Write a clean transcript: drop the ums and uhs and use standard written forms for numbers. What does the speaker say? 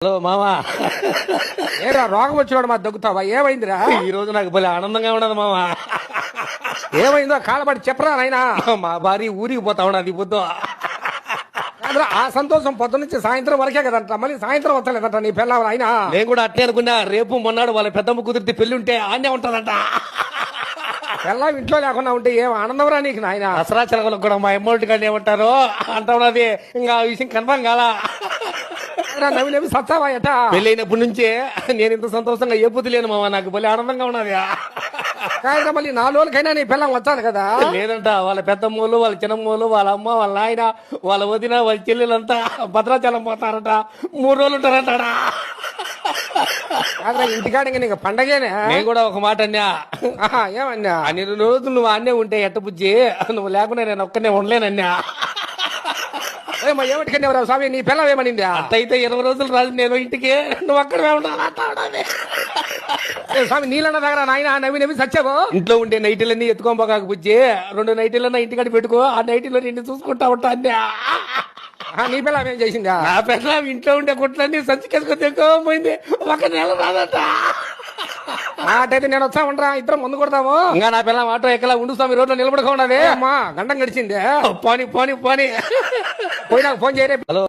Hello మామా, ఏరా రోగం వచ్చినాడు మా దగ్గుతావా? ఏమైందిరా? ఈ రోజు నాకు భలే ఆనందంగా ఉన్నది మామా. ఏమైందో కాళ్ళబడి చెప్పరా నాయనా. మా భార్య ఊరికి పోతా ఉన్నది పొద్దు. కాదురా, ఆ సంతోషం పొద్దు నుంచి సాయంత్రం వరకే కదంట, మళ్ళీ సాయంత్రం వస్తలేదంట నీ పిల్లలు ఆయన. నేను కూడా అట్టే అనుకున్నా, రేపు మొన్నాడు వాళ్ళ పెద్దమ్మ కుదిరితే పెళ్లి ఉంటే ఆన్నే ఉంటదంట. పిల్లం ఇంట్లో లేకుండా ఉంటే ఏం ఆనందం రా నీకు నాయన. దసరా చెలకలకు కూడా మా అమౌంట్ కానీ ఏమంటారు అంటా ఉన్నది. ఇంకా ఆ విషయం కన్ఫర్మ్ కాలా. నవ్వి నవ్వి సత్తావా ఎట? పెళ్ళైనప్పటి నుంచే నేను ఇంత సంతోషంగా ఏ పొద్దు లేను మామ, నాకు భలే ఆనందంగా ఉన్నది. కాదురా, మళ్ళీ 4 రోజులకైనా నీ పిల్లం వచ్చాను కదా. లేదంట, వాళ్ళ పెద్దమ్మోళ్ళు, వాళ్ళ చిన్నమ్మోళ్ళు, వాళ్ళ అమ్మ, వాళ్ళ నాయన, వాళ్ళ వదిన, వాళ్ళ చెల్లెలంతా భద్రాచలం పోతారంట. 3 రోజులు ఉంటారంట. కాదురా, ఇంటికాడ ఇంకా నీకు పండగేనే. నేను కూడా ఒక మాట అన్నా. ఏమన్నా? అన్ని రోజులు నువ్వు అన్నే ఉంటే ఎట్ట బుజ్జి, నువ్వు లేకుండా నేను ఒక్కనే ఉండలేనన్నా. ఏమిటికన్నా స్వామి నీ పిల్లం ఏమనిందా? అట్టయితే 20 రోజులు రాజు నేను ఇంటికి, నువ్వు అక్కడే ఉండాలి. స్వామి నీళ్ళన్న దగ్గర నాయన నవ్వి నవ్వి సచ్చావు. ఇంట్లో ఉండే నైటీలన్నీ ఎత్తుకోబోకాక బుజ్జి, 2 నైటీలన్నా ఇంటికాడ పెట్టుకో, ఆ నైటీలో నిన్ను చూసుకుంటా ఉంటా అన్నా. నీ పిల్లం ఏం చేసిందా? నా పిల్ల ఇంట్లో ఉండే గుట్లన్నీ సంచికేసుకొని తెచ్చుకోపోయింది. 1 నెల రాదట. అటైతే నేను వచ్చా ఉండరా, ఇద్దరం ముందు కొడతాము. ఇంకా నా పిల్ల ఆటో ఎక్కలా ఉండు స్వామి, రోడ్లో నిలబడుకోండి. అమ్మా గండం గడిచిందే. పోనీ పోయినా ఫోన్ చేయరే. హలో.